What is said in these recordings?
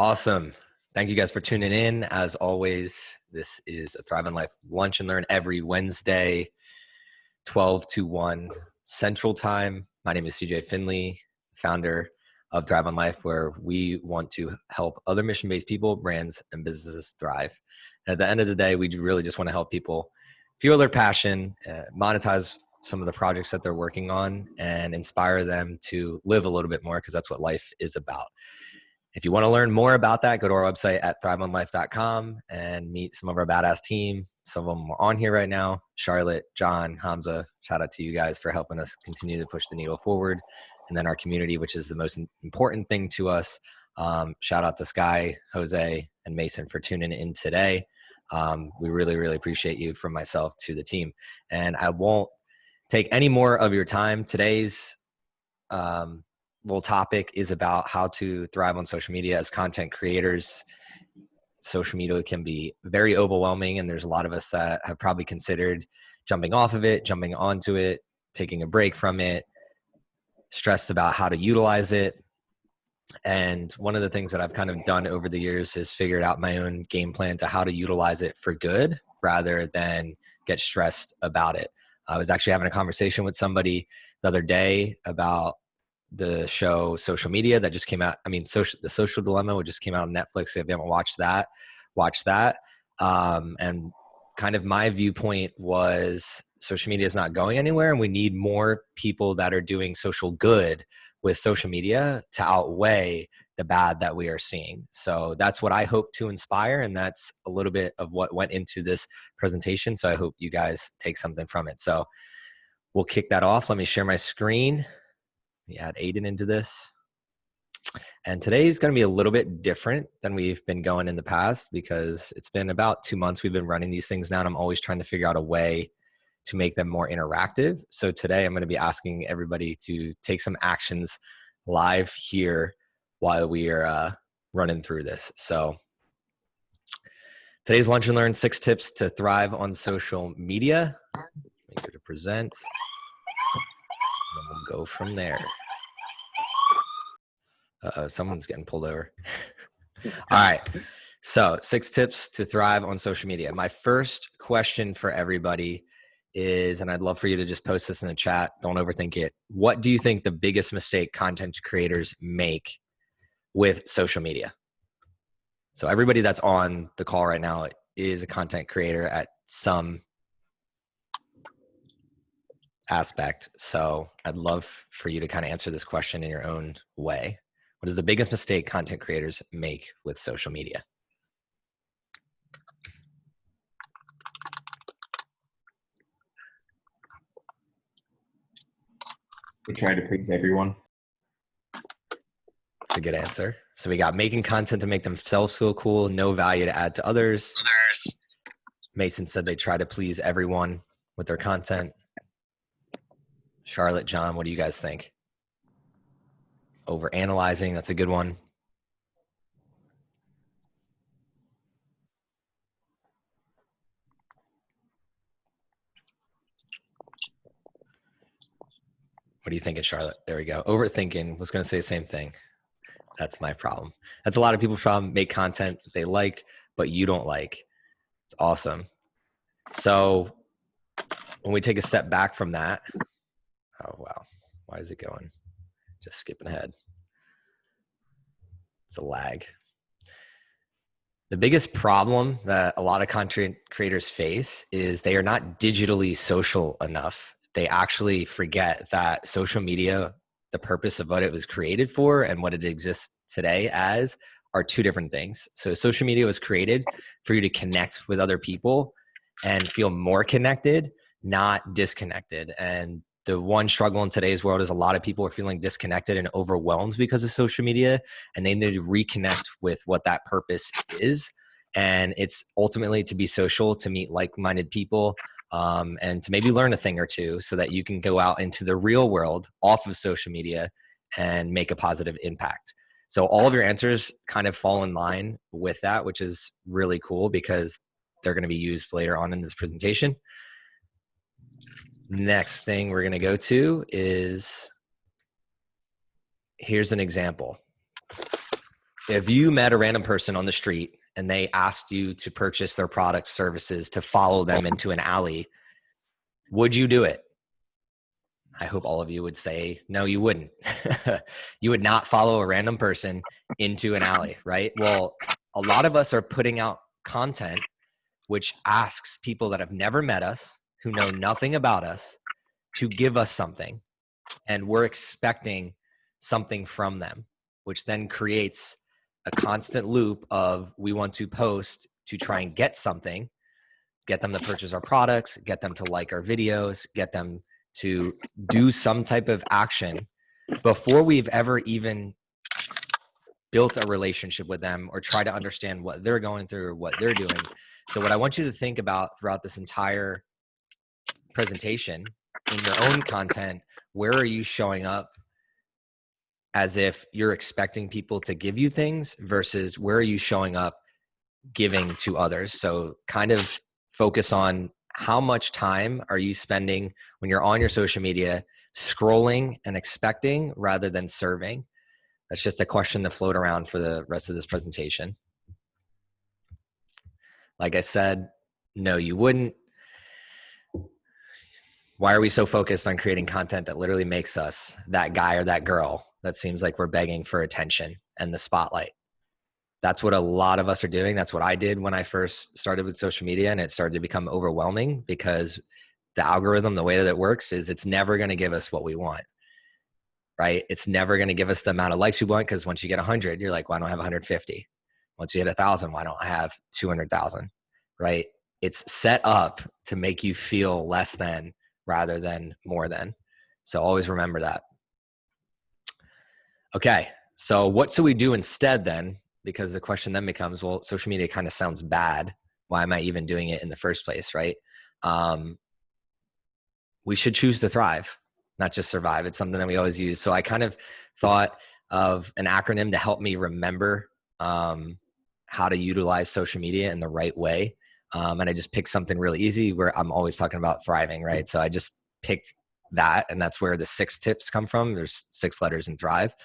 Awesome. Thank you guys for tuning in. As always, this is a Thrive on Life Lunch and Learn every Wednesday, 12 to 1 Central Time. My name is CJ Finley, founder of Thrive on Life, where we want to help other mission-based people, brands, and businesses thrive. And at the end of the day, we really just want to help people fuel their passion, monetize some of the projects that they're working on, and inspire them to live a little bit more, because that's what life is about. If you want to learn more about that, go to our website at thriveonlife.com and meet some of our badass team. Some of them are on here right now. Charlotte, John, Hamza, shout out to you guys for helping us continue to push the needle forward. And then our community, which is the most important thing to us. Shout out to Sky, Jose, and Mason for tuning in today. We really, really appreciate you, from myself to the team. And I won't take any more of your time. Today's little topic is about how to thrive on social media as content creators. Social media can be very overwhelming, and there's a lot of us that have probably considered jumping off of it, jumping onto it, taking a break from it, stressed about how to utilize it. And one of the things that I've kind of done over the years is figured out my own game plan to how to utilize it for good rather than get stressed about it. I was actually having a conversation with somebody the other day about the show Social Media that just came out. I mean, The Social Dilemma, which just came out on Netflix. If you haven't watched that, watch that. And kind of my viewpoint was social media is not going anywhere, and we need more people that are doing social good with social media to outweigh the bad that we are seeing. So that's what I hope to inspire, and that's a little bit of what went into this presentation. So I hope you guys take something from it. So we'll kick that off. Let me share my screen. Let me add Aiden into this. And today is going to be a little bit different than we've been going in the past, because it's been about 2 months we've been running these things now, and I'm always trying to figure out a way to make them more interactive. So today I'm going to be asking everybody to take some actions live here while we are running through this. So today's Lunch and Learn: 6 tips to thrive on social media. Make sure to present, and we'll go from there. Someone's getting pulled over. All right. So 6 tips to thrive on social media. My first question for everybody is, and I'd love for you to just post this in the chat, don't overthink it. What do you think the biggest mistake content creators make with social media? So everybody that's on the call right now is a content creator at some aspect. So I'd love for you to kind of answer this question in your own way. What is the biggest mistake content creators make with social media? We try to please everyone. That's a good answer. So we got making content to make themselves feel cool, no value to add to others. Mason said they try to please everyone with their content. Charlotte, John, what do you guys think? Overanalyzing, that's a good one. What are you thinking, Charlotte? There we go. Overthinking. Was going to say the same thing. That's my problem. That's a lot of people's problem. Make content they like, but you don't like. It's awesome. So when we take a step back from that, oh, wow. Why is it going? Just skipping ahead. It's a lag. The biggest problem that a lot of content creators face is they are not digitally social enough. They actually forget that social media, the purpose of what it was created for and what it exists today as, are two different things. So social media was created for you to connect with other people and feel more connected, not disconnected. And the one struggle in today's world is a lot of people are feeling disconnected and overwhelmed because of social media, and they need to reconnect with what that purpose is. And it's ultimately to be social, to meet like-minded people, and to maybe learn a thing or two so that you can go out into the real world off of social media and make a positive impact. So all of your answers kind of fall in line with that, which is really cool because they're going to be used later on in this presentation. Next thing we're going to go to is, here's an example. If you met a random person on the street and they asked you to purchase their products, services, to follow them into an alley, would you do it? I hope all of you would say, no, you wouldn't. You would not follow a random person into an alley, right? Well, a lot of us are putting out content which asks people that have never met us, who know nothing about us, to give us something. And we're expecting something from them, which then creates a constant loop of we want to post to try and get something, get them to purchase our products, get them to like our videos, get them to do some type of action before we've ever even built a relationship with them or try to understand what they're going through or what they're doing. So what I want you to think about throughout this entire presentation in your own content, where are you showing up as if you're expecting people to give you things versus where are you showing up giving to others? So kind of focus on how much time are you spending when you're on your social media scrolling and expecting rather than serving. That's just a question to float around for the rest of this presentation. Like I said, no, you wouldn't. Why are we so focused on creating content that literally makes us that guy or that girl that seems like we're begging for attention and the spotlight? That's what a lot of us are doing. That's what I did when I first started with social media, and it started to become overwhelming because the algorithm, the way that it works is it's never going to give us what we want, right? It's never going to give us the amount of likes we want, because once you get 100, you're like, well, I don't have 150. Once you hit 1,000, why don't I have 200,000, right? It's set up to make you feel less than rather than more than. So always remember that. Okay, so what should we do instead then? Because the question then becomes, well, social media kind of sounds bad. Why am I even doing it in the first place, right? We should choose to thrive, not just survive. It's something that we always use. So I kind of thought of an acronym to help me remember how to utilize social media in the right way. And I just picked something really easy where I'm always talking about thriving, right? So I just picked that, and that's where the 6 tips come from. There's 6 letters in thrive.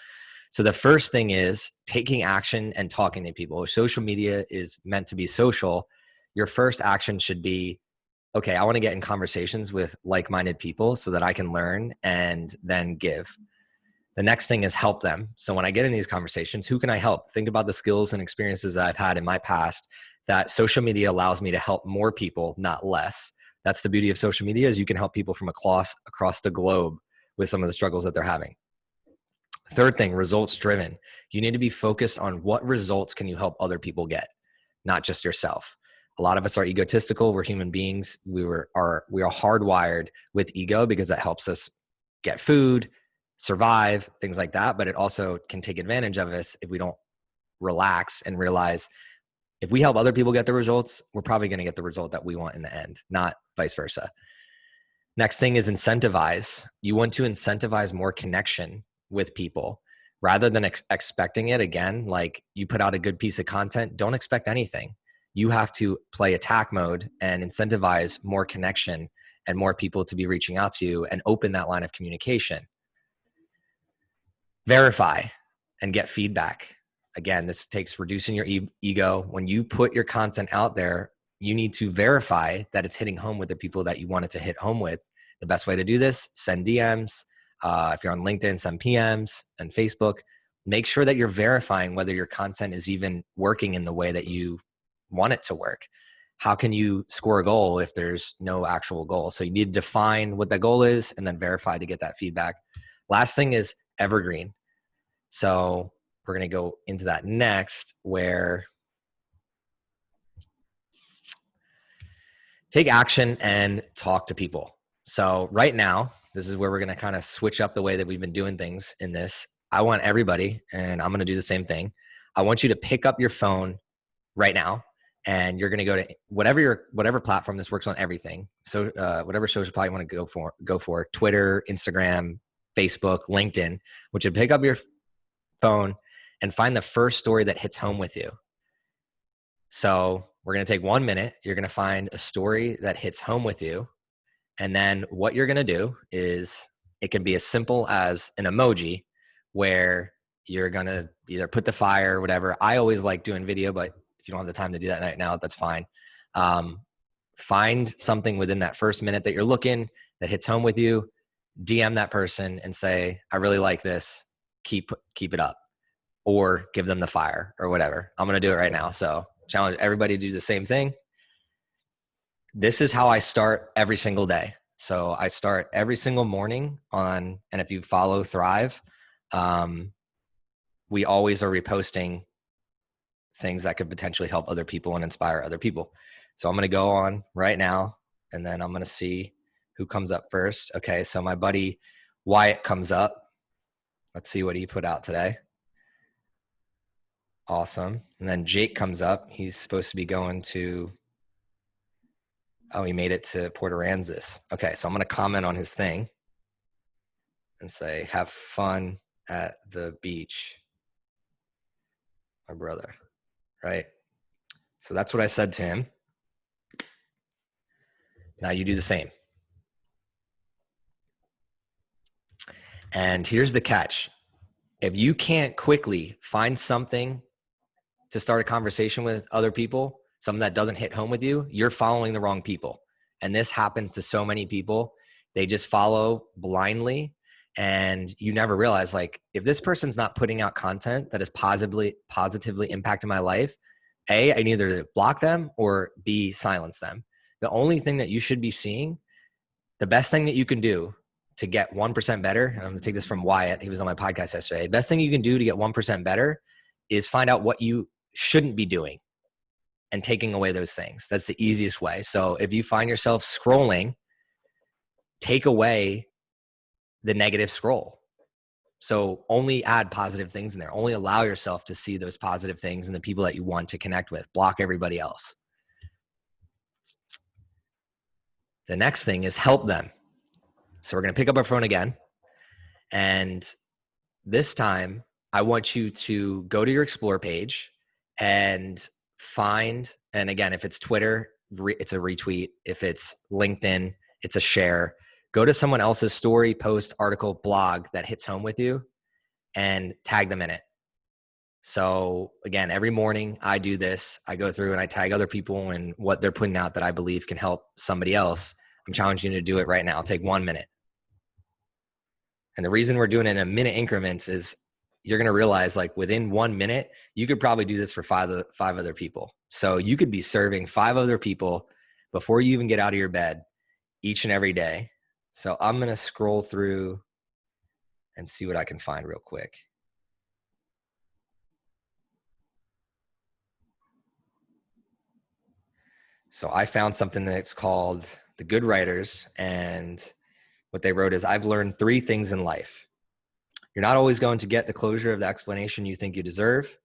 So the first thing is taking action and talking to people. If social media is meant to be social, your first action should be, okay, I want to get in conversations with like-minded people so that I can learn and then give. The next thing is help them. So when I get in these conversations, who can I help? Think about the skills and experiences that I've had in my past that social media allows me to help more people, not less. That's the beauty of social media, is you can help people from across the globe with some of the struggles that they're having. Third thing, results driven. You need to be focused on what results can you help other people get, not just yourself. A lot of us are egotistical. We're human beings. We are hardwired with ego because that helps us get food, survive, things like that. But it also can take advantage of us if we don't relax and realize if we help other people get the results, we're probably going to get the result that we want in the end, not vice versa. Next thing is incentivize. You want to incentivize more connection with people rather than expecting it. Again, like you put out a good piece of content, don't expect anything. You have to play attack mode and incentivize more connection and more people to be reaching out to you and open that line of communication. Verify and get feedback. Again, this takes reducing your ego. When you put your content out there, you need to verify that it's hitting home with the people that you want it to hit home with. The best way to do this, send DMs. If you're on LinkedIn, send PMs, and Facebook. Make sure that you're verifying whether your content is even working in the way that you want it to work. How can you score a goal if there's no actual goal? So you need to define what that goal is and then verify to get that feedback. Last thing is evergreen. So we're going to go into that next, where take action and talk to people. So right now, this is where we're going to kind of switch up the way that we've been doing things in this. I want everybody, and I'm going to do the same thing. I want you to pick up your phone right now, and you're going to go to whatever platform. This works on everything. So whatever social platform you want to go for Twitter, Instagram, Facebook, LinkedIn. Which you pick up your phone and find the first story that hits home with you. So we're going to take 1 minute. You're going to find a story that hits home with you. And then what you're going to do is, it can be as simple as an emoji where you're going to either put the fire or whatever. I always like doing video, but if you don't have the time to do that right now, that's fine. Find something within that first minute that you're looking that hits home with you, DM that person and say, I really like this. Keep it up, or give them the fire or whatever. I'm going to do it right now. So challenge everybody to do the same thing. This is how I start every single day. So I start every single morning and if you follow Thrive, we always are reposting things that could potentially help other people and inspire other people. So I'm going to go on right now, and then I'm going to see who comes up first. Okay, so my buddy Wyatt comes up. Let's see what he put out today. Awesome. And then Jake comes up. He's supposed to be going to, he made it to Port Aransas. Okay, so I'm going to comment on his thing and say, have fun at the beach, my brother, right? So that's what I said to him. Now you do the same. And here's the catch. If you can't quickly find something to start a conversation with other people, something that doesn't hit home with you, you're following the wrong people. And this happens to so many people. They just follow blindly, and you never realize, like, if this person's not putting out content that is positively impacting my life, A, I either block them, or B, silence them. The only thing that you should be seeing, the best thing that you can do to get 1% better, and I'm going to take this from Wyatt. He was on my podcast yesterday. The best thing you can do to get 1% better is find out what you shouldn't be doing and taking away those things. That's the easiest way. So if you find yourself scrolling, take away the negative scroll. So only add positive things in there. Only allow yourself to see those positive things and the people that you want to connect with. Block everybody else. The next thing is help them. So we're going to pick up our phone again. And this time, I want you to go to your Explore page and find, and again, if it's Twitter, it's a retweet. If it's LinkedIn, it's a share. Go to someone else's story, post, article, blog that hits home with you and tag them in it. So again, every morning I do this. I go through and I tag other people and what they're putting out that I believe can help somebody else. I'm challenging you to do it right now. Take 1 minute. And the reason we're doing it in a minute increments is you're going to realize, like, within 1 minute, you could probably do this for five other people. So you could be serving 5 other people before you even get out of your bed each and every day. So I'm going to scroll through and see what I can find real quick. So I found something that's called The Good Writers, and what they wrote is, I've learned 3 things in life. You're not always going to get the closure of the explanation you think you deserve.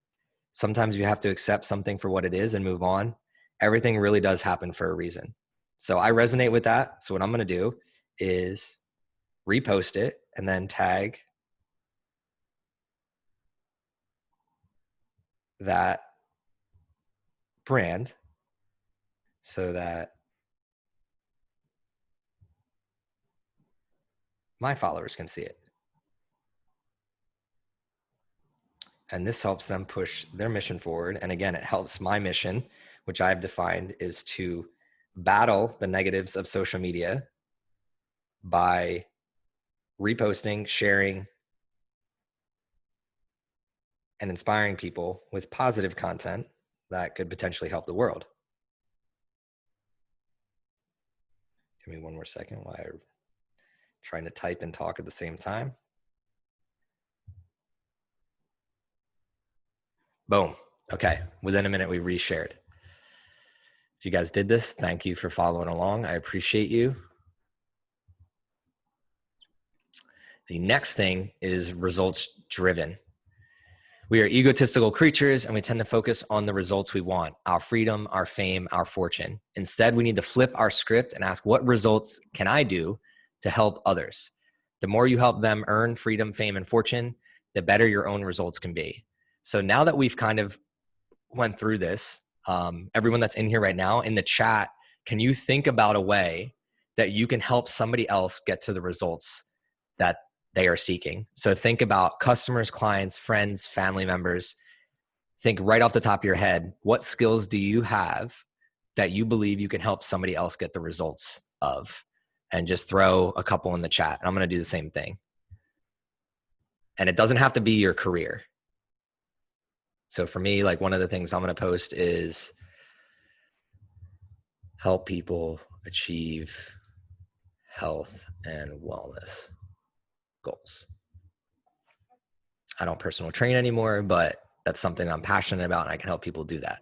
Sometimes you have to accept something for what it is and move on. Everything really does happen for a reason. So I resonate with that. So what I'm going to do is repost it and then tag that brand so that my followers can see it. And this helps them push their mission forward. And again, it helps my mission, which I've defined is to battle the negatives of social media by reposting, sharing, and inspiring people with positive content that could potentially help the world. Give me 1 more second while I'm trying to type and talk at the same time. Boom. Okay. Within a minute, we reshared. If you guys did this, thank you for following along. I appreciate you. The next thing is results driven. We are egotistical creatures, and we tend to focus on the results we want, our freedom, our fame, our fortune. Instead, we need to flip our script and ask, what results can I do to help others? The more you help them earn freedom, fame, and fortune, the better your own results can be. So now that we've kind of went through this, everyone that's in here right now, in the chat, can you think about a way that you can help somebody else get to the results that they are seeking. So think about customers, clients, friends, family members. Think right off the top of your head, what skills do you have that you believe you can help somebody else get the results of? And just throw a couple in the chat. I'm going to do the same thing. And it doesn't have to be your career. So for me, like one of the things I'm going to post is help people achieve health and wellness goals. I don't personal train anymore, but that's something I'm passionate about, and I can help people do that.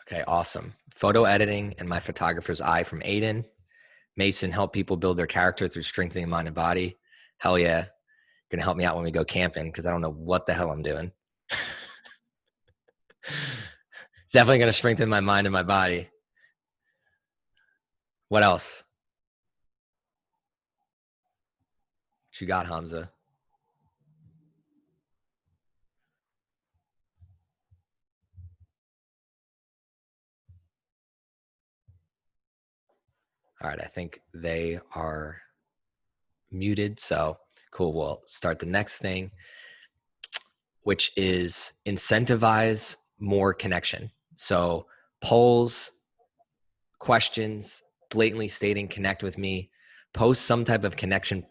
Okay, awesome. Photo editing and my photographer's eye from Aiden. Mason, help people build their character through strengthening mind and body. Hell yeah. You're going to help me out when we go camping because I don't know what the hell I'm doing. It's definitely going to strengthen my mind and my body. What else? What you got, Hamza? All right, I think they are muted. So cool. We'll start the next thing, which is incentivize more connection. So polls, questions, blatantly stating connect with me, post some type of connection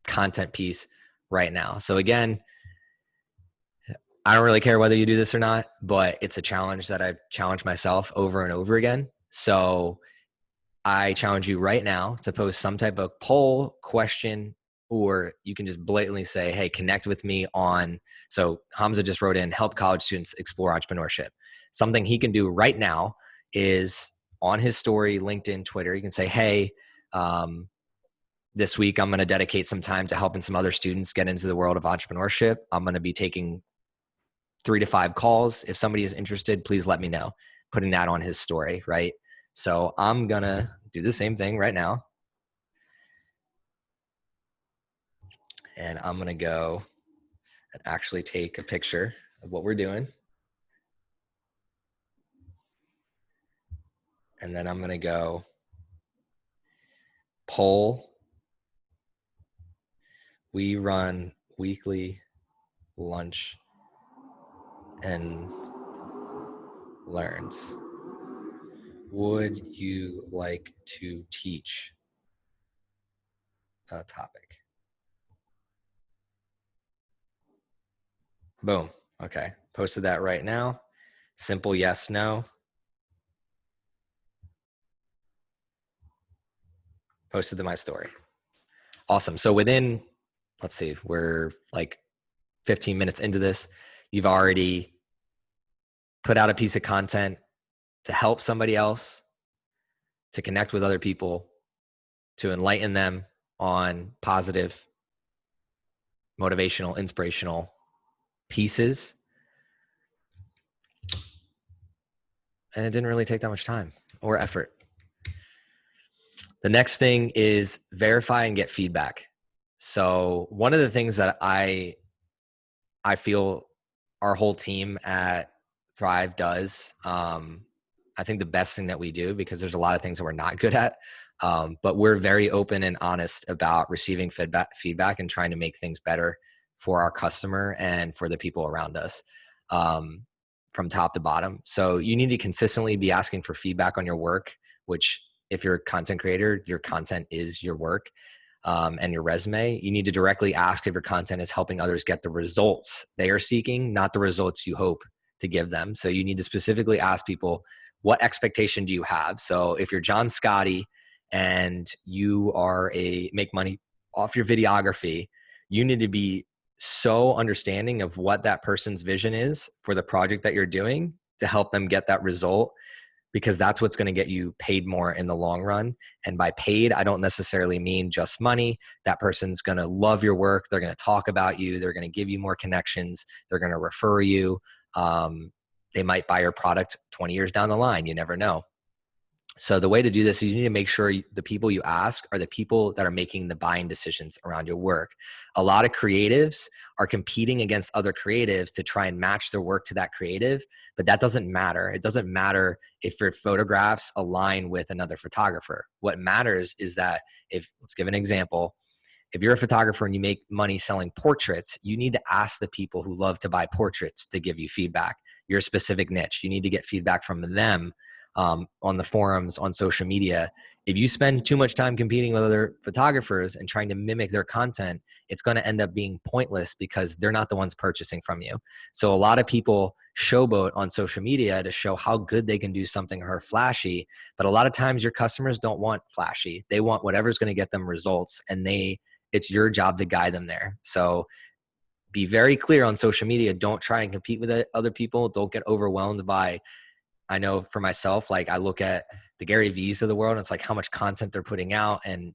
content piece right now. So again, I don't really care whether you do this or not, but it's a challenge that I've challenged myself over and over again. So I challenge you right now to post some type of poll, question, or you can just blatantly say, hey, connect with me on. So Hamza just wrote in, help college students explore entrepreneurship. Something he can do right now is on his story, LinkedIn, Twitter, you can say, hey, this week I'm going to dedicate some time to helping some other students get into the world of entrepreneurship. I'm going to be taking 3 to 5 calls. If somebody is interested, please let me know. Putting that on his story, right? So I'm going to do the same thing right now. And I'm going to go and actually take a picture of what we're doing. And then I'm going to go poll. We run weekly lunch and learns. Would you like to teach a topic? Boom. Okay. Posted that right now. Simple yes, no. Posted to my story. Awesome. So within, let's see, we're like 15 minutes into this. You've already put out a piece of content to help somebody else, to connect with other people, to enlighten them on positive, motivational, inspirational pieces. And it didn't really take that much time or effort. The next thing is verify and get feedback. So one of the things that I feel our whole team at Thrive does, I think the best thing that we do, because there's a lot of things that we're not good at, but we're very open and honest about receiving feedback and trying to make things better for our customer and for the people around us, from top to bottom. So you need to consistently be asking for feedback on your work, which if you're a content creator, your content is your work. And your resume, you need to directly ask if your content is helping others get the results they are seeking, not the results you hope to give them. So you need to specifically ask people, what expectation do you have? So if you're John Scotty and you are make money off your videography, you need to be so understanding of what that person's vision is for the project that you're doing to help them get that result because that's what's going to get you paid more in the long run. And by paid, I don't necessarily mean just money. That person's going to love your work. They're going to talk about you. They're going to give you more connections. They're going to refer you. They might buy your product 20 years down the line. You never know. So the way to do this is you need to make sure the people you ask are the people that are making the buying decisions around your work. A lot of creatives are competing against other creatives to try and match their work to that creative, but that doesn't matter. It doesn't matter if your photographs align with another photographer. What matters is that let's give an example. If you're a photographer and you make money selling portraits, you need to ask the people who love to buy portraits to give you feedback. Your specific niche, you need to get feedback from them on the forums, on social media. If you spend too much time competing with other photographers and trying to mimic their content, it's going to end up being pointless because they're not the ones purchasing from you. So a lot of people showboat on social media to show how good they can do something or flashy, but a lot of times your customers don't want flashy. They want whatever's going to get them results, and it's your job to guide them there. So be very clear on social media. Don't try and compete with other people. Don't get overwhelmed by, I know for myself, like I look at the Gary V's of the world and it's like how much content they're putting out and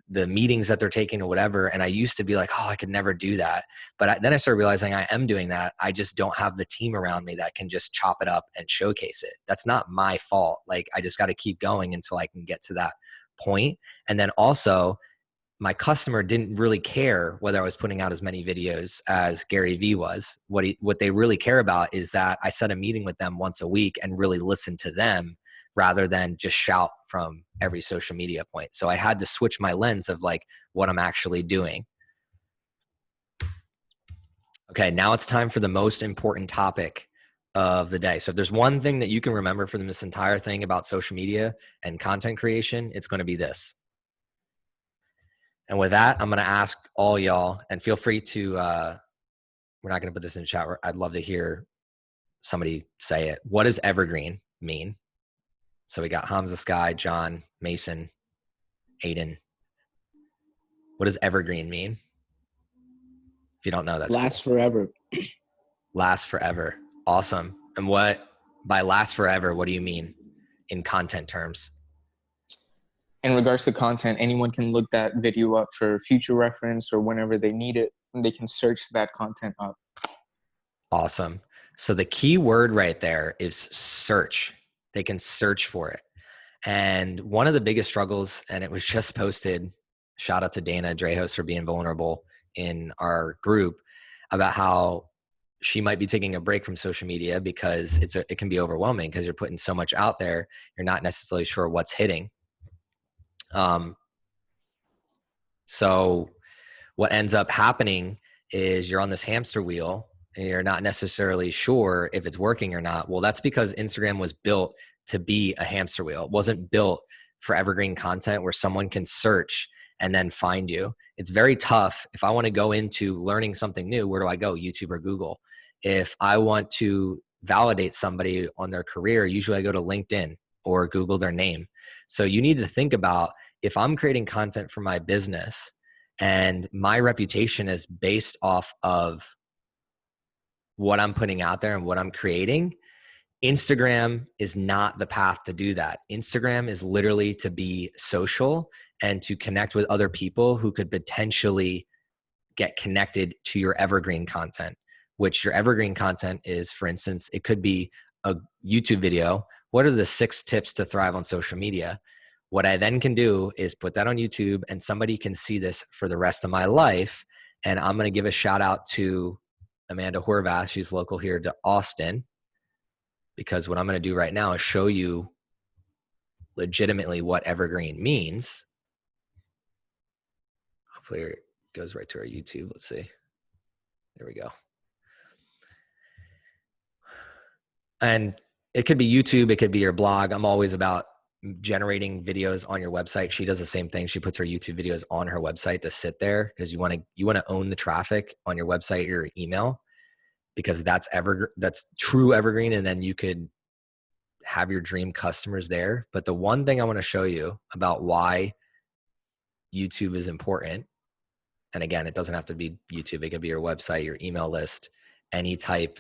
the meetings that they're taking or whatever. And I used to be like, oh, I could never do that. But then I started realizing I am doing that. I just don't have the team around me that can just chop it up and showcase it. That's not my fault. Like I just got to keep going until I can get to that point. And then also, my customer didn't really care whether I was putting out as many videos as Gary Vee was. What they really care about is that I set a meeting with them once a week and really listen to them rather than just shout from every social media point. So I had to switch my lens of like what I'm actually doing. Okay, now it's time for the most important topic of the day. So if there's one thing that you can remember from this entire thing about social media and content creation, it's going to be this. And with that, I'm going to ask all y'all, and feel free to, we're not going to put this in the chat. I'd love to hear somebody say it. What does evergreen mean? So we got Hamza, Sky, John, Mason, Aiden. What does evergreen mean? If you don't know, that's Last cool. forever. Last forever. Awesome. And by last forever, what do you mean in content terms? In regards to content, anyone can look that video up for future reference or whenever they need it, and they can search that content up. Awesome. So the key word right there is search. They can search for it. And one of the biggest struggles, and it was just posted, shout out to Dana Drehos for being vulnerable in our group, about how she might be taking a break from social media because it can be overwhelming because you're putting so much out there. You're not necessarily sure what's hitting. So what ends up happening is you're on this hamster wheel and you're not necessarily sure if it's working or not. Well, that's because Instagram was built to be a hamster wheel. It wasn't built for evergreen content where someone can search and then find you. It's very tough. If I want to go into learning something new, where do I go? YouTube or Google. If I want to validate somebody on their career, usually I go to LinkedIn or Google their name. So you need to think about, if I'm creating content for my business and my reputation is based off of what I'm putting out there and what I'm creating, Instagram is not the path to do that. Instagram is literally to be social and to connect with other people who could potentially get connected to your evergreen content, which your evergreen content is, for instance, it could be a YouTube video. What are the 6 tips to thrive on social media? What I then can do is put that on YouTube and somebody can see this for the rest of my life. And I'm going to give a shout out to Amanda Horvath. She's local here to Austin, because what I'm going to do right now is show you legitimately what evergreen means. Hopefully it goes right to our YouTube. Let's see. There we go. And it could be YouTube. It could be your blog. I'm always about generating videos on your website. She does the same thing. She puts her YouTube videos on her website to sit there because you want to own the traffic on your website, your email, because that's true evergreen. And then you could have your dream customers there. But the one thing I want to show you about why YouTube is important, and again, it doesn't have to be YouTube. It could be your website, your email list, any type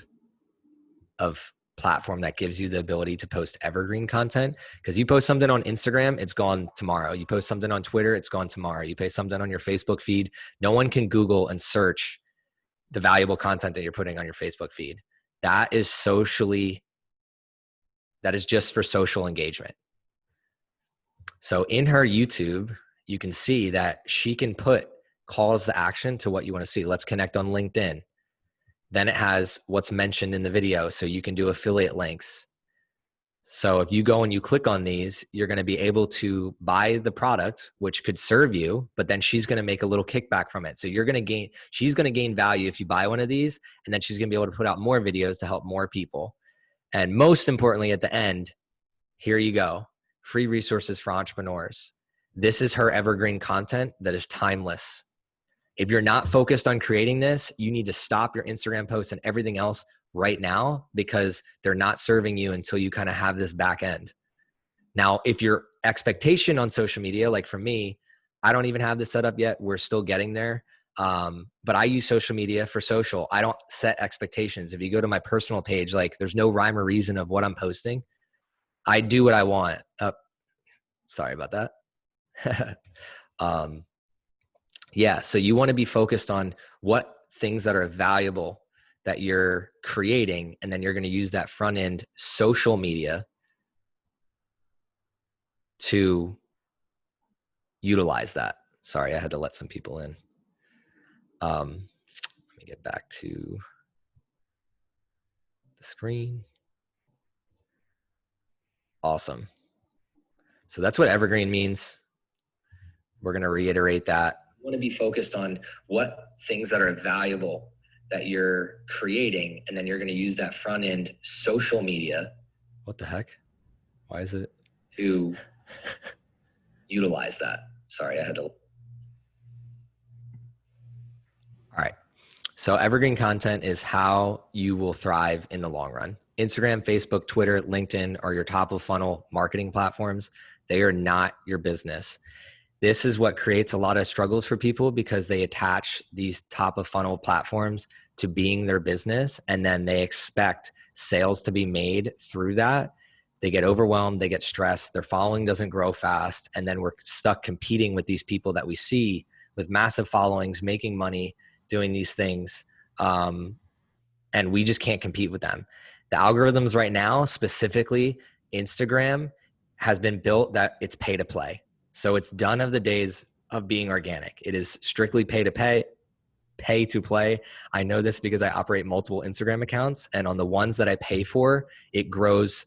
of platform that gives you the ability to post evergreen content. Because you post something on Instagram, it's gone tomorrow. You post something on Twitter, it's gone tomorrow. You post something on your Facebook feed, no one can Google and search the valuable content that you're putting on your Facebook feed. That is just for social engagement. So in her YouTube, you can see that she can put calls to action to what you want to see. Let's connect on LinkedIn. Then it has what's mentioned in the video. So you can do affiliate links. So if you go and you click on these, you're going to be able to buy the product, which could serve you, but then she's going to make a little kickback from it. So she's going to gain value if you buy one of these, and then she's going to be able to put out more videos to help more people. And most importantly, at the end, here you go. Free resources for entrepreneurs. This is her evergreen content that is timeless. If you're not focused on creating this, you need to stop your Instagram posts and everything else right now, because they're not serving you until you kind of have this back end. Now, if your expectation on social media, like for me, I don't even have this set up yet. We're still getting there. But I use social media for social. I don't set expectations. If you go to my personal page, like there's no rhyme or reason of what I'm posting. I do what I want. Sorry about that. Yeah. So you want to be focused on what things that are valuable that you're creating, and then you're going to use that front end social media to utilize that. Sorry, I had to let some people in. Let me get back to the screen. Awesome. So that's what evergreen means. We're going to reiterate that. You want to be focused on what things that are valuable that you're creating, and then you're going to use that front end social media. What the heck? Why is it? To utilize that. Sorry, I had to. All right. So evergreen content is how you will thrive in the long run. Instagram, Facebook, Twitter, LinkedIn are your top of funnel marketing platforms. They are not your business. This is what creates a lot of struggles for people, because they attach these top of funnel platforms to being their business, and then they expect sales to be made through that. They get overwhelmed, they get stressed, their following doesn't grow fast, and then we're stuck competing with these people that we see with massive followings, making money, doing these things, and we just can't compete with them. The algorithms right now, specifically Instagram, has been built that it's pay to play. So it's done of the days of being organic. It is strictly pay to play. I know this because I operate multiple Instagram accounts, and on the ones that I pay for, it grows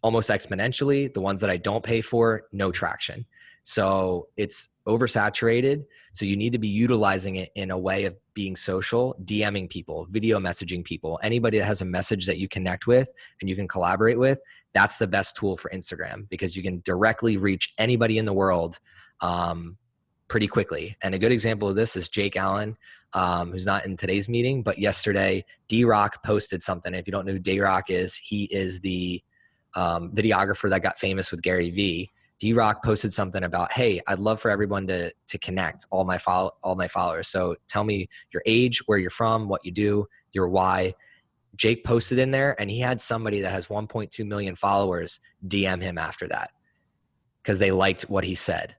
almost exponentially. The ones that I don't pay for, no traction. So it's oversaturated. So you need to be utilizing it in a way of being social, DMing people, video messaging people, anybody that has a message that you connect with and you can collaborate with. That's the best tool for Instagram, because you can directly reach anybody in the world pretty quickly. And a good example of this is Jake Allen, who's not in today's meeting, but yesterday D-Rock posted something. If you don't know who D-Rock is, he is the videographer that got famous with Gary Vee. D-Rock posted something about, hey, I'd love for everyone to connect, all my followers. So tell me your age, where you're from, what you do, your why. Jake posted in there, and he had somebody that has 1.2 million followers DM him after that because they liked what he said.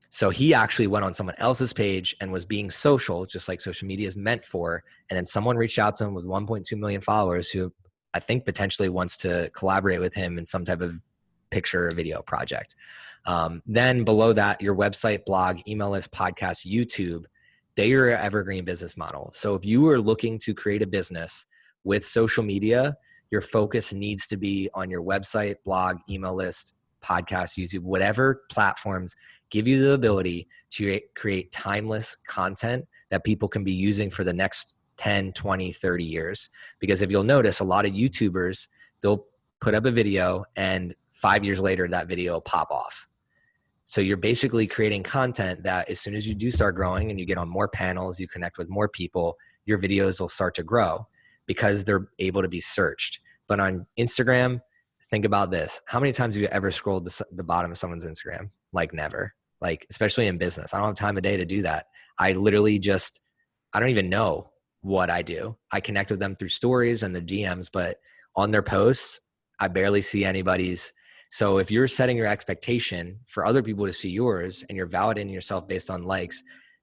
So he actually went on someone else's page and was being social, just like social media is meant for. And then someone reached out to him with 1.2 million followers who I think potentially wants to collaborate with him in some type of picture or video project. Then below that, your website, blog, email list, podcast, YouTube, they are your evergreen business model. So if you are looking to create a business with social media, your focus needs to be on your website, blog, email list, podcast, YouTube, whatever platforms give you the ability to create timeless content that people can be using for the next 10, 20, 30 years. Because if you'll notice, a lot of YouTubers, they'll put up a video and 5 years later, that video will pop off. So you're basically creating content that as soon as you do start growing and you get on more panels, you connect with more people, your videos will start to grow because they're able to be searched. But on Instagram, think about this. How many times have you ever scrolled to the bottom of someone's Instagram? Like never. Like, especially in business. I don't have time of day to do that. I literally I don't even know what I do. I connect with them through stories and the DMs, but on their posts, I barely see anybody's. So if you're setting your expectation for other people to see yours and you're validating yourself based on likes,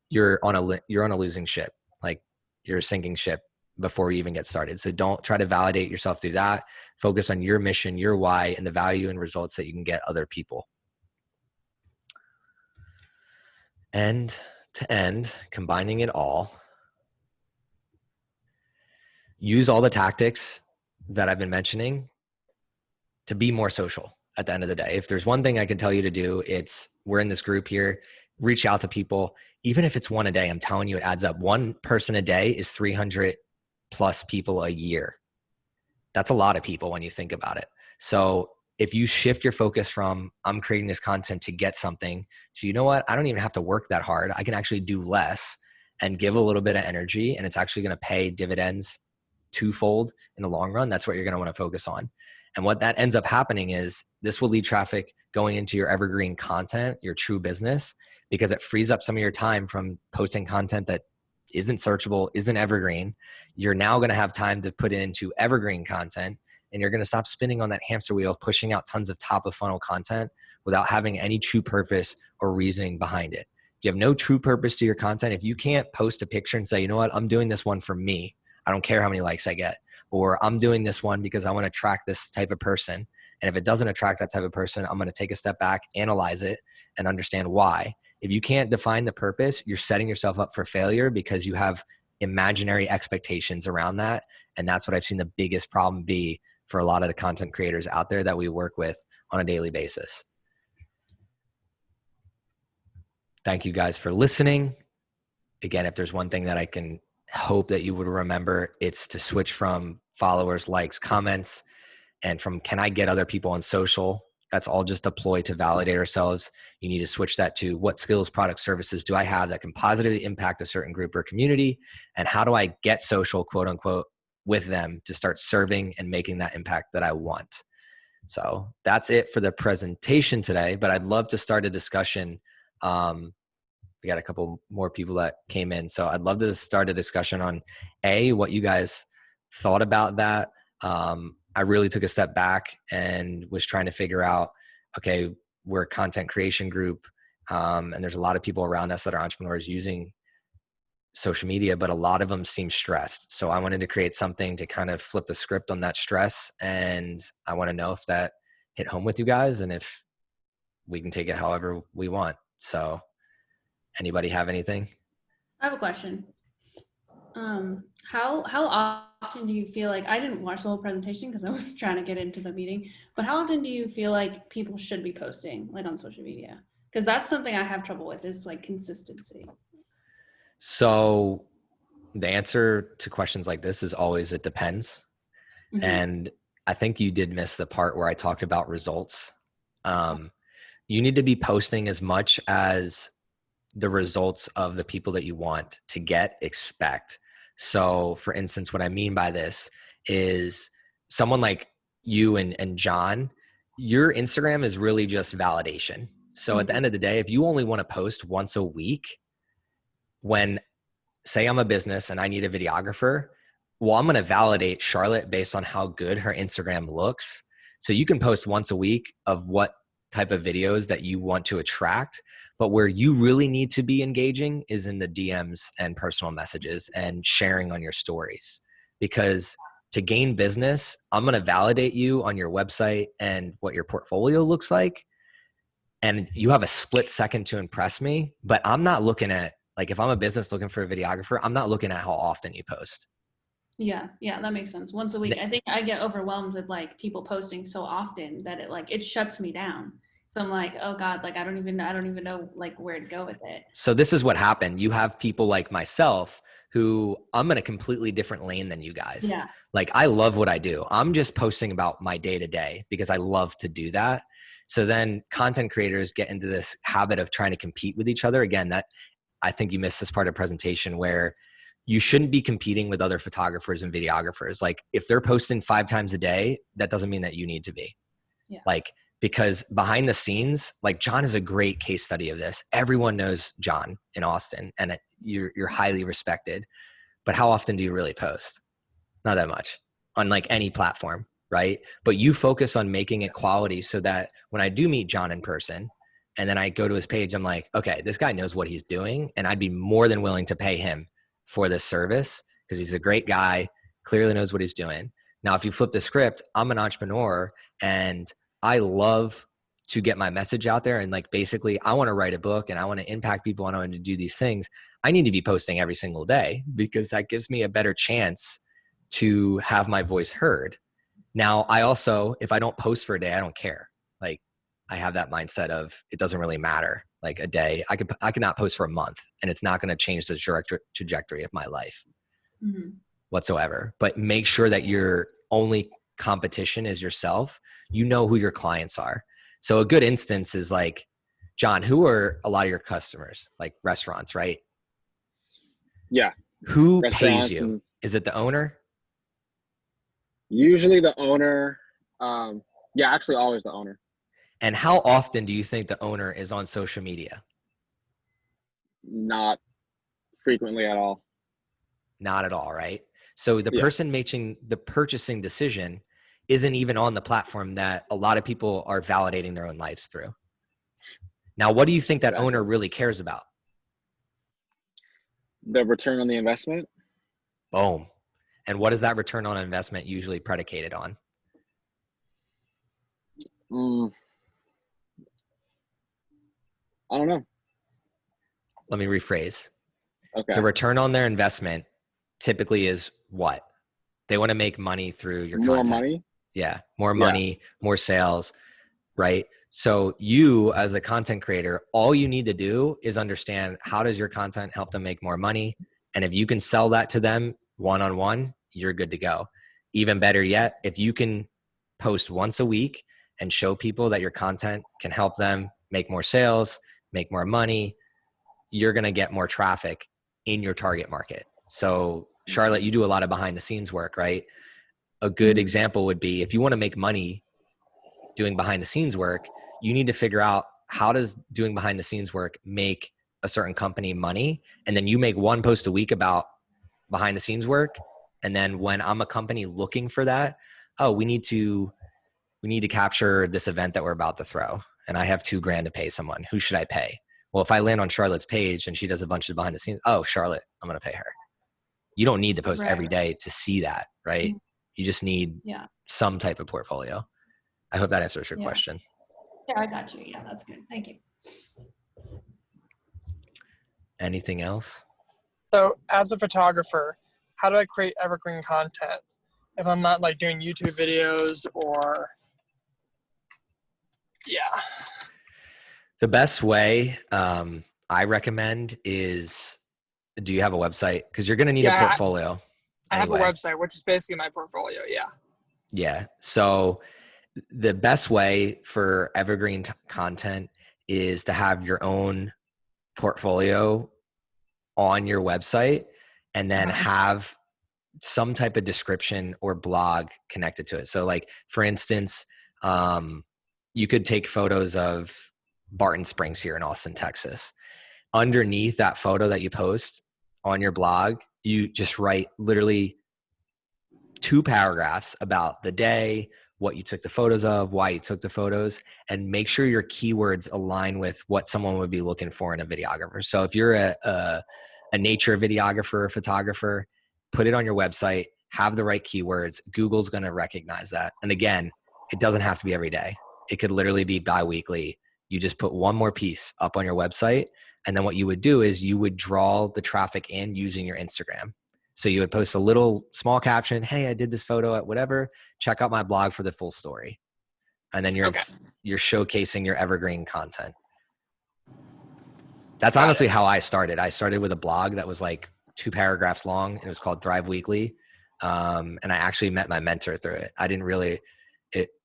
you're on a losing ship. Like you're a sinking ship before you even get started. So don't try to validate yourself through that. Focus on your mission, your why, and the value and results that you can get other people. And to end, combining it all, use all the tactics that I've been mentioning to be more social at the end of the day. If there's one thing I can tell you to do, we're in this group here, reach out to people. Even if it's one a day, I'm telling you, it adds up. One person a day is 300 plus people a year. That's a lot of people when you think about it. So if you shift your focus from I'm creating this content to get something to, you know what, I don't even have to work that hard. I can actually do less and give a little bit of energy, and it's actually going to pay dividends twofold in the long run. That's what you're going to want to focus on. And what that ends up happening is this will lead traffic going into your evergreen content, your true business, because it frees up some of your time from posting content that isn't searchable, isn't evergreen. You're now going to have time to put it into evergreen content, and you're going to stop spinning on that hamster wheel of pushing out tons of top of funnel content without having any true purpose or reasoning behind it. If you have no true purpose to your content, if you can't post a picture and say, you know what, I'm doing this one for me, I don't care how many likes I get, or I'm doing this one because I want to attract this type of person. And if it doesn't attract that type of person, I'm going to take a step back, analyze it, and understand why. If you can't define the purpose, you're setting yourself up for failure because you have imaginary expectations around that. And that's what I've seen the biggest problem be for a lot of the content creators out there that we work with on a daily basis. Thank you guys for listening. Again, if there's one thing that I can hope that you would remember, it's to switch from followers, likes, comments, and from can I get other people on social? That's all just a ploy to validate ourselves. You need to switch that to what skills, products, services do I have that can positively impact a certain group or community? And how do I get social, quote unquote, with them to start serving and making that impact that I want? So that's it for the presentation today, but I'd love to start a discussion. We got a couple more people that came in. So I'd love to start a discussion on what you guys thought about that. I really took a step back and was trying to figure out, okay, we're a content creation group. And there's a lot of people around us that are entrepreneurs using social media, but a lot of them seem stressed. So I wanted to create something to kind of flip the script on that stress. And I want to know if that hit home with you guys and if we can take it however we want. So anybody have anything? I have a question. How often do you feel like, I didn't watch the whole presentation because I was trying to get into the meeting, but how often do you feel like people should be posting like on social media? Because that's something I have trouble with, is like consistency. So the answer to questions like this is always, it depends. Mm-hmm. And I think you did miss the part where I talked about results. You need to be posting as much as the results of the people that you want to expect. So for instance, what I mean by this is someone like you and John, your Instagram is really just validation. So at the end of the day, if you only want to post once a week, when say I'm a business and I need a videographer, well, I'm going to validate Charlotte based on how good her Instagram looks. So you can post once a week of what type of videos that you want to attract. But where you really need to be engaging is in the DMs and personal messages and sharing on your stories. Because to gain business, I'm going to validate you on your website and what your portfolio looks like. And you have a split second to impress me, but I'm not looking at, like, if I'm a business looking for a videographer, I'm not looking at how often you post. Yeah, that makes sense. Once a week. I think I get overwhelmed with like people posting so often that it shuts me down. So I'm like, oh God, like I don't even know like where to go with it. So this is what happened. You have people like myself who I'm in a completely different lane than you guys. Yeah. Like I love what I do. I'm just posting about my day to day because I love to do that. So then content creators get into this habit of trying to compete with each other. Again, that I think you missed this part of the presentation where you shouldn't be competing with other photographers and videographers. Like if they're posting 5 times a day, that doesn't mean that you need to be. Yeah. Like, because behind the scenes, like John is a great case study of this. Everyone knows John in Austin and you're highly respected, but how often do you really post? Not that much on like any platform. right? But you focus on making it quality so that when I do meet John in person and then I go to his page, I'm like, okay, this guy knows what he's doing, and I'd be more than willing to pay him for this service because he's a great guy, clearly knows what he's doing. Now, if you flip the script, I'm an entrepreneur and I love to get my message out there. And like, basically I want to write a book and I want to impact people and I want to do these things. I need to be posting every single day because that gives me a better chance to have my voice heard. Now, I also, if I don't post for a day, I don't care. Like, I have that mindset of it doesn't really matter. Like a day, I could not post for a month and it's not going to change the trajectory of my life whatsoever. But make sure that your only competition is yourself. You know who your clients are. So a good instance is like, John, who are a lot of your customers? Like restaurants, right? Yeah. Who Restaurants pays you? Is it the owner? Usually the owner. Yeah, actually always the owner. And how often do you think the owner is on social media? Not frequently at all. Not at all, right? So the person making the purchasing decision isn't even on the platform that a lot of people are validating their own lives through. Now, what do you think that owner really cares about? The return on the investment. Boom. And what is that return on investment usually predicated on? I don't know. Let me rephrase. Okay. The return on their investment typically is what? They want to make money through your content. More money? Yeah. More money, more sales, right? So you as a content creator, all you need to do is understand how does your content help them make more money? And if you can sell that to them one-on-one, you're good to go. Even better yet, if you can post once a week and show people that your content can help them make more sales, make more money, you're going to get more traffic in your target market. So Charlotte, you do a lot of behind the scenes work, right? A good example would be if you want to make money doing behind the scenes work, you need to figure out how does doing behind the scenes work make a certain company money. And then you make one post a week about behind the scenes work. And then when I'm a company looking for that, oh, we need to capture this event that we're about to throw. And I have $2,000 to pay someone. Who should I pay? Well, if I land on Charlotte's page and she does a bunch of behind the scenes, oh, Charlotte, I'm going to pay her. You don't need to post every day to see that, right? You just need some type of portfolio. I hope that answers your question. Yeah, I got you. Yeah, that's good. Thank you. Anything else? So as a photographer, how do I create evergreen content if I'm not like doing YouTube videos or The best way I recommend is, do you have a website? Because you're going to need a portfolio. I have a website, which is basically my portfolio. Yeah. So the best way for evergreen content is to have your own portfolio on your website and then have some type of description or blog connected to it. So like, for instance, you could take photos of Barton Springs here in Austin, Texas. Underneath that photo that you post on your blog, you just write literally 2 paragraphs about the day, what you took the photos of, why you took the photos, and make sure your keywords align with what someone would be looking for in a videographer. So if you're a nature videographer or photographer, put it on your website, have the right keywords. Google's going to recognize that. And again, it doesn't have to be every day. It could literally be bi-weekly. You just put one more piece up on your website. And then what you would do is you would draw the traffic in using your Instagram. So you would post a little small caption, hey, I did this photo at whatever, check out my blog for the full story. And then you're showcasing your evergreen content. That's honestly how I started. I started with a blog that was like 2 paragraphs long. It was called Thrive Weekly. And I actually met my mentor through it.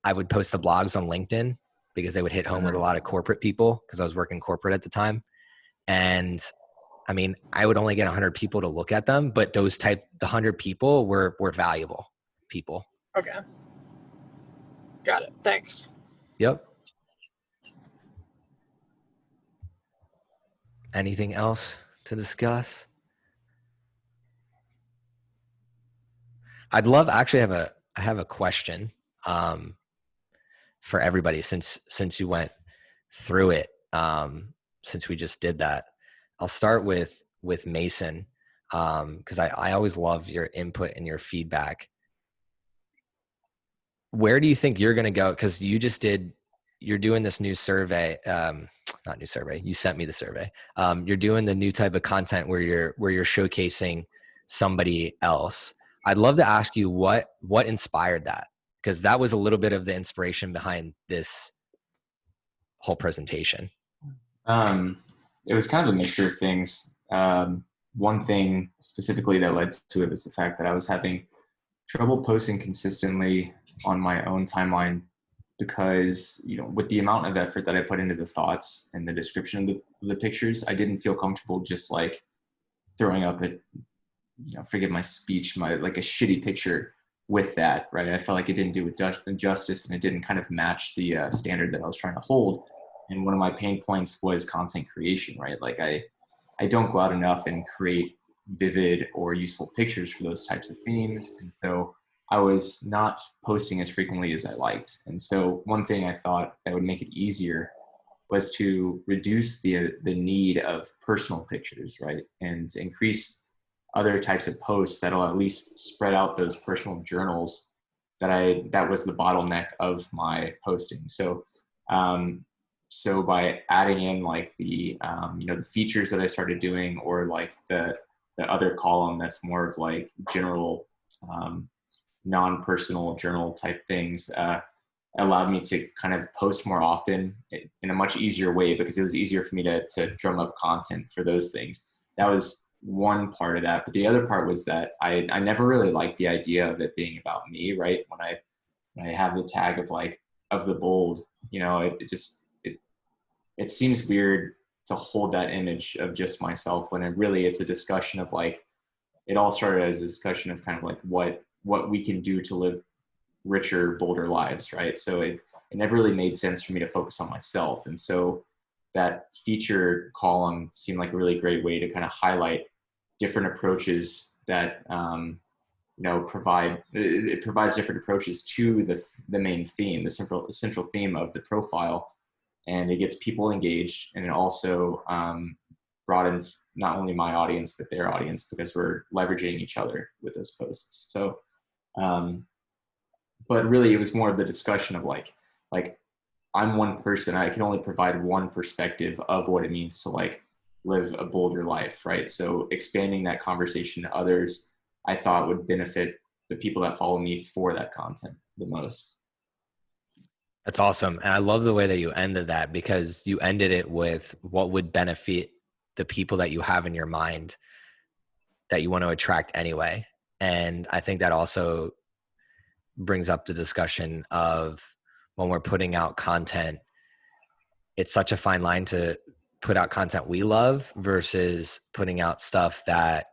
I would post the blogs on LinkedIn because they would hit home with a lot of corporate people because I was working corporate at the time. And I mean, I would only get 100 people to look at them, but the 100 people were valuable people. Okay. Got it. Thanks. Yep. Anything else to discuss? I have a question for everybody since you went through it, since we just did that. I'll start with Mason, because I always love your input and your feedback. Where do you think you're going to go? Because you're doing this new survey, not new survey. You sent me the survey. You're doing the new type of content where you're showcasing somebody else. I'd love to ask you what inspired that, because that was a little bit of the inspiration behind this whole presentation. It was kind of a mixture of things. One thing specifically that led to it was the fact that I was having trouble posting consistently on my own timeline, because, you know, with the amount of effort that I put into the thoughts and the description of the pictures, I didn't feel comfortable just like throwing up a, you know, forgive my speech, like a shitty picture with that, right? I felt like it didn't do it justice, and it didn't kind of match the standard that I was trying to hold. And one of my pain points was content creation, right? Like I don't go out enough and create vivid or useful pictures for those types of themes. And so I was not posting as frequently as I liked. And so one thing I thought that would make it easier was to reduce the need of personal pictures, right? And increase other types of posts that'll at least spread out those personal journals that was the bottleneck of my posting. So, so by adding in like the, you know, the features that I started doing, or like the other column that's more of like general, non-personal journal type things, allowed me to kind of post more often in a much easier way, because it was easier for me to drum up content for those things. That was one part of that. But the other part was that I never really liked the idea of it being about me, right? When I have the tag of like, of the bold, you know, it seems weird to hold that image of just myself, when it's a discussion of like, it all started as a discussion of kind of like what we can do to live richer, bolder lives, right? So it never really made sense for me to focus on myself. And so that feature column seemed like a really great way to kind of highlight different approaches that, you know, it provides different approaches to the main theme, the central theme of the profile. And it gets people engaged, and it also broadens not only my audience, but their audience, because we're leveraging each other with those posts. So, but really it was more of the discussion of like I'm one person, I can only provide one perspective of what it means to like live a bolder life, right? So expanding that conversation to others, I thought would benefit the people that follow me for that content the most. That's awesome. And I love the way that you ended that, because you ended it with what would benefit the people that you have in your mind that you want to attract anyway. And I think that also brings up the discussion of, when we're putting out content, it's such a fine line to put out content we love versus putting out stuff that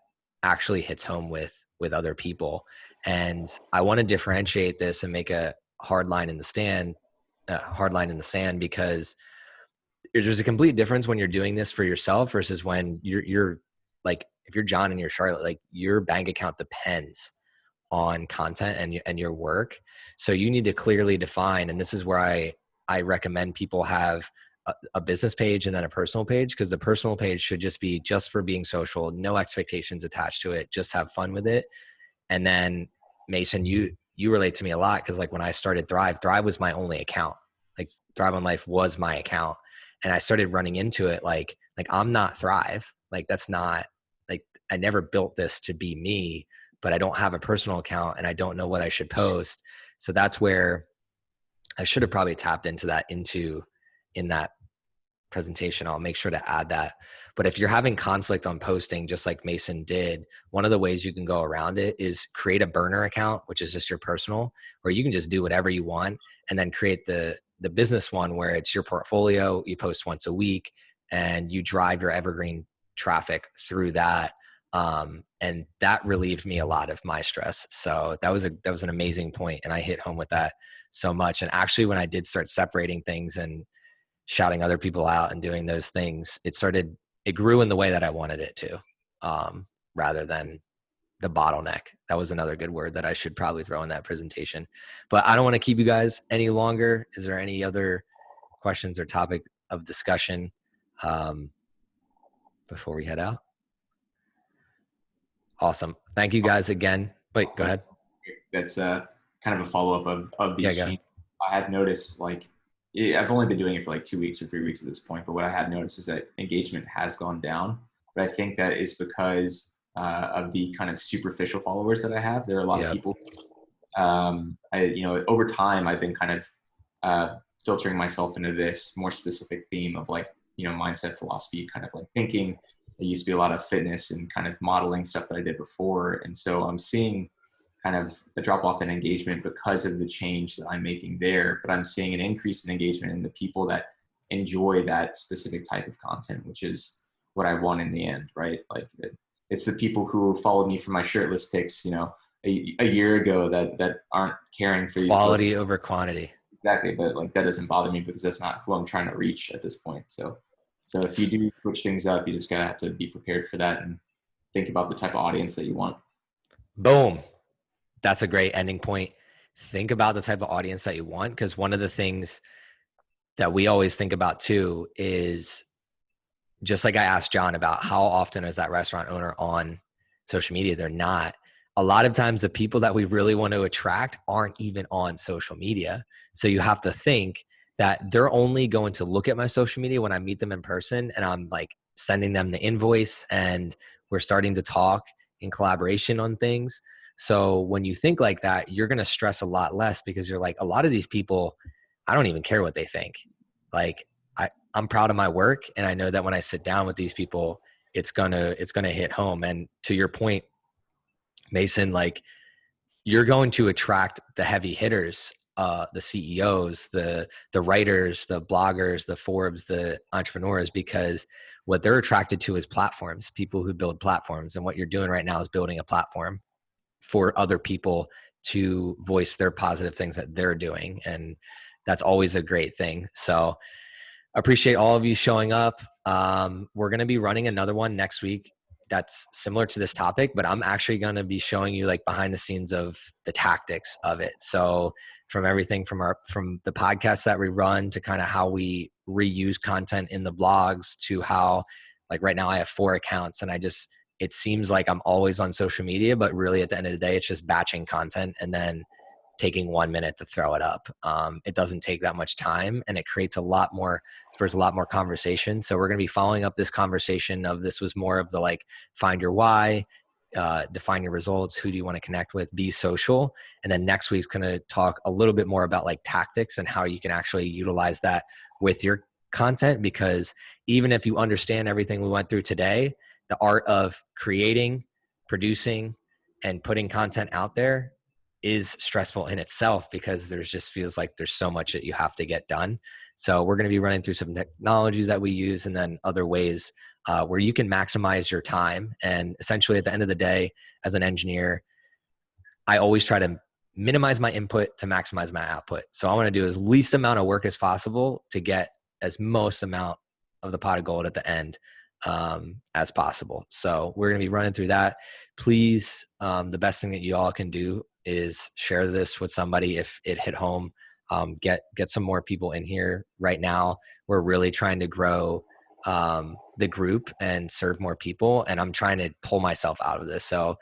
actually hits home with other people. And I want to differentiate this and make a hard line in the sand, because there's a complete difference when you're doing this for yourself versus when you're like, if you're John and you're Charlotte, like your bank account depends on content and your work. So you need to clearly define, and this is where I recommend people have a business page and then a personal page, because the personal page should just be just for being social, no expectations attached to it, just have fun with it. And then Mason, you relate to me a lot, because like when I started Thrive was my only account. Like Thrive on Life was my account, and I started running into it like I'm not Thrive. Like that's not, like I never built this to be me, but I don't have a personal account and I don't know what I should post. So that's where I should have probably tapped into that in that presentation. I'll make sure to add that. But if you're having conflict on posting, just like Mason did, one of the ways you can go around it is create a burner account, which is just your personal, where you can just do whatever you want, and then create the business one where it's your portfolio. You post once a week and you drive your evergreen traffic through that. And that relieved me a lot of my stress. So that was an amazing point, and I hit home with that so much. And actually, when I did start separating things and shouting other people out and doing those things, it grew in the way that I wanted it to, rather than the bottleneck. That was another good word that I should probably throw in that presentation. But I don't want to keep you guys any longer. Is there any other questions or topic of discussion before we head out? Awesome. Thank you guys again. Wait, go ahead. That's kind of a follow-up of these changes. I have noticed, like, I've only been doing it for like 2 weeks or 3 weeks at this point, but what I have noticed is that engagement has gone down. But I think that is because of the kind of superficial followers that I have. There are a lot of people. Over time, I've been kind of filtering myself into this more specific theme of like, mindset, philosophy, kind of like thinking. It used to be a lot of fitness and kind of modeling stuff that I did before. And so I'm seeing kind of a drop off in engagement because of the change that I'm making there, but I'm seeing an increase in engagement in the people that enjoy that specific type of content, which is what I want in the end, right? Like it's the people who followed me for my shirtless pics, a year ago that aren't caring for these quality over quantity. Exactly. But like, that doesn't bother me because that's not who I'm trying to reach at this point. So if you do switch things up, you just gotta have to be prepared for that and think about the type of audience that you want. Boom. That's a great ending point. Think about the type of audience that you want, because one of the things that we always think about too is, just like I asked John about how often is that restaurant owner on social media? They're not. A lot of times the people that we really want to attract aren't even on social media. So you have to think that they're only going to look at my social media when I meet them in person and I'm like sending them the invoice and we're starting to talk in collaboration on things. So when you think like that, you're going to stress a lot less because you're like, a lot of these people, I don't even care what they think. Like I'm proud of my work. And I know that when I sit down with these people, it's gonna hit home. And to your point, Mason, like you're going to attract the heavy hitters, the CEOs, the writers, the bloggers, the Forbes, the entrepreneurs, because what they're attracted to is platforms, people who build platforms. And what you're doing right now is building a platform for other people to voice their positive things that they're doing. And that's always a great thing. So appreciate all of you showing up. We're going to be running another one next week that's similar to this topic, but I'm actually going to be showing you like behind the scenes of the tactics of it. So from everything from the podcasts that we run to kind of how we reuse content in the blogs to how, like right now I have 4 accounts and it seems like I'm always on social media, but really at the end of the day, it's just batching content and then taking 1 minute to throw it up. It doesn't take that much time and it creates spurs a lot more conversation. So we're going to be following up this conversation of, this was more of the like, find your why, define your results, who do you want to connect with, be social. And then next week's going to talk a little bit more about like tactics and how you can actually utilize that with your content. Because even if you understand everything we went through today, the art of creating, producing, and putting content out there is stressful in itself, because there's just feels like there's so much that you have to get done. So we're going to be running through some technologies that we use and then other ways where you can maximize your time. And essentially at the end of the day, as an engineer, I always try to minimize my input to maximize my output. So I want to do as least amount of work as possible to get as most amount of the pot of gold at the end as possible. So we're going to be running through that. Please, the best thing that you all can do is share this with somebody if it hit home. Get some more people in here right now. We're really trying to grow the group and serve more people. And I'm trying to pull myself out of this. So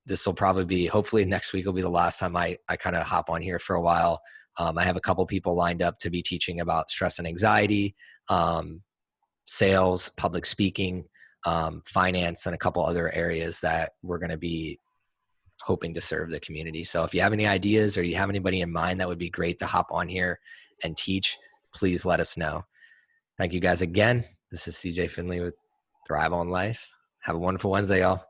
this will probably be, hopefully next week will be the last time I kind of hop on here for a while. I have a couple people lined up to be teaching about stress and anxiety, sales, public speaking, finance, and a couple other areas that we're going to be hoping to serve the community. So if you have any ideas or you have anybody in mind that would be great to hop on here and teach, please let us know. Thank you guys again. This is CJ Finley with Thrive on Life. Have a wonderful Wednesday, y'all.